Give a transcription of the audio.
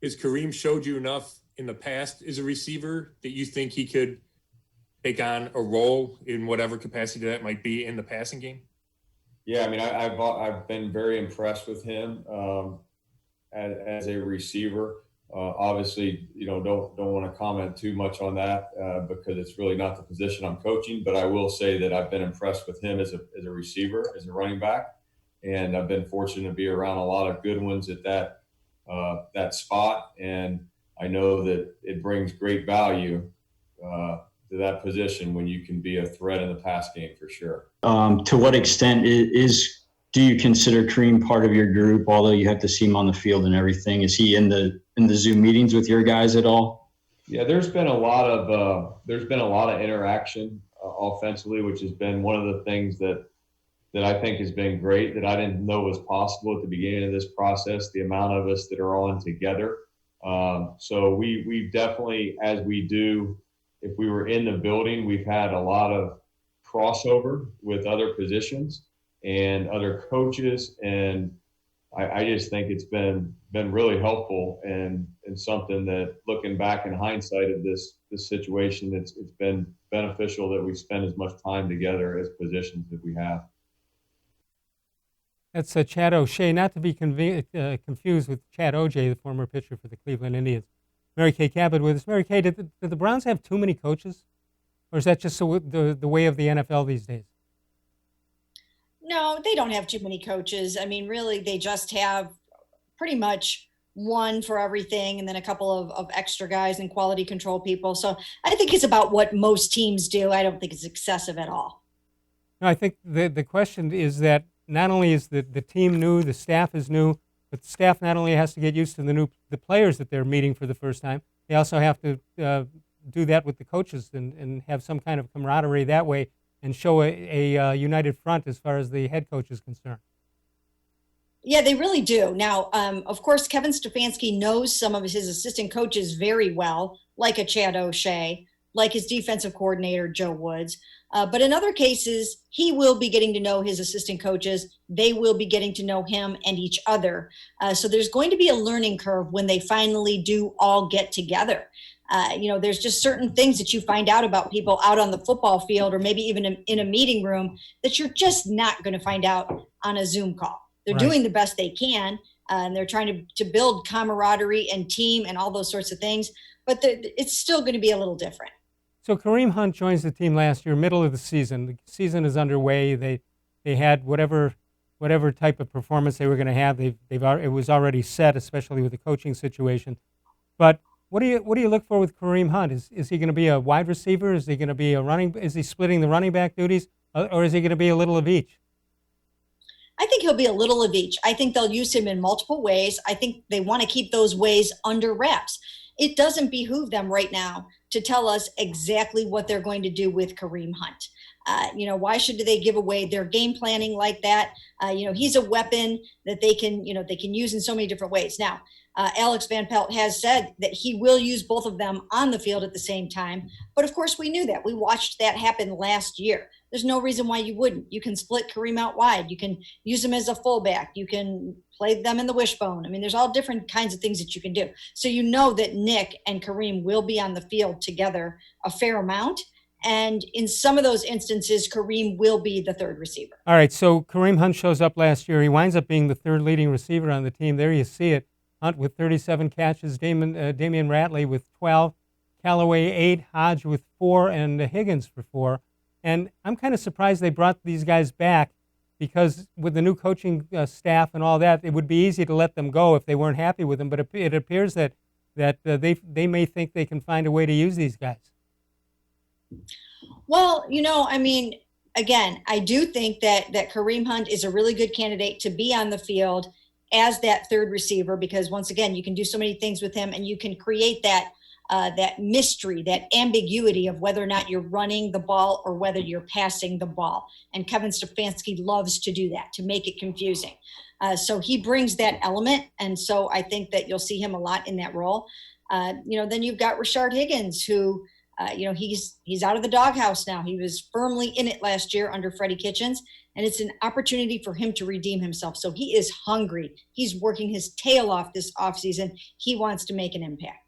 has Kareem showed you enough in the past as a receiver that you think he could take on a role in whatever capacity that might be in the passing game? Yeah, I mean, I've been very impressed with him as a receiver. Obviously, don't want to comment too much on that because it's really not the position I'm coaching. But I will say that I've been impressed with him as a receiver, as a running back, and I've been fortunate to be around a lot of good ones at that spot. And I know that it brings great value to that position when you can be a threat in the pass game for sure. To what extent do you consider Kareem part of your group? Although you have to see him on the field and everything, is he in the Zoom meetings with your guys at all? Yeah, there's been a lot of interaction offensively, which has been one of the things that I think has been great that I didn't know was possible at the beginning of this process. The amount of us that are on together. So we definitely, as we do, if we were in the building, we've had a lot of crossover with other positions and other coaches, and I just think it's been really helpful and something that, looking back in hindsight of this situation, it's been beneficial that we spend as much time together as positions that we have. That's Chad O'Shea, not to be confused with Chad O.J., the former pitcher for the Cleveland Indians. Mary Kay Cabot with us. Mary Kay, did the Browns have too many coaches? Or is that just the way of the NFL these days? No, they don't have too many coaches. I mean, really, they just have pretty much one for everything and then a couple of extra guys and quality control people. So I think it's about what most teams do. I don't think it's excessive at all. No, I think the question is that not only is the team new, the staff is new, but the staff not only has to get used to the players that they're meeting for the first time, they also have to do that with the coaches and have some kind of camaraderie that way and show a united front as far as the head coach is concerned. Yeah, they really do. Now, of course, Kevin Stefanski knows some of his assistant coaches very well, like a Chad O'Shea, like his defensive coordinator, Joe Woods. But in other cases, he will be getting to know his assistant coaches. They will be getting to know him and each other. So there's going to be a learning curve when they finally do all get together. There's just certain things that you find out about people out on the football field or maybe even in a meeting room that you're just not going to find out on a Zoom call. They're doing the best they can, and they're trying to build camaraderie and team and all those sorts of things, but it's still going to be a little different. So Kareem Hunt joins the team last year, middle of the season. The season is underway. They had whatever type of performance they were going to have. It was already set, especially with the coaching situation. But what do you look for with Kareem Hunt? Is he going to be a wide receiver? Is he going to be is he splitting the running back duties, or is he going to be a little of each? I think he'll be a little of each. I think they'll use him in multiple ways. I think they want to keep those ways under wraps. It doesn't behoove them right now to tell us exactly what they're going to do with Kareem Hunt. Why should they give away their game planning like that? He's a weapon that they can use in so many different ways. Now, Alex Van Pelt has said that he will use both of them on the field at the same time. But of course, we knew that. We watched that happen last year. There's no reason why you wouldn't. You can split Kareem out wide. You can use him as a fullback. You can play them in the wishbone. I mean, there's all different kinds of things that you can do. So you know that Nick and Kareem will be on the field together a fair amount. And in some of those instances, Kareem will be the third receiver. All right, so Kareem Hunt shows up last year. He winds up being the third leading receiver on the team. There you see it. Hunt with 37 catches, Damian Ratley with 12, Callaway 8, Hodge with 4, and Higgins for 4. And I'm kind of surprised they brought these guys back because with the new coaching staff and all that, it would be easy to let them go if they weren't happy with them. But it appears that they may think they can find a way to use these guys. Well, again, I do think that Kareem Hunt is a really good candidate to be on the field as that third receiver because, once again, you can do so many things with him and you can create that mystery, that ambiguity of whether or not you're running the ball or whether you're passing the ball. And Kevin Stefanski loves to do that, to make it confusing. So he brings that element. And so I think that you'll see him a lot in that role. Then you've got Rashard Higgins, who He's out of the doghouse now. He was firmly in it last year under Freddie Kitchens, and it's an opportunity for him to redeem himself. So he is hungry. He's working his tail off this offseason. He wants to make an impact.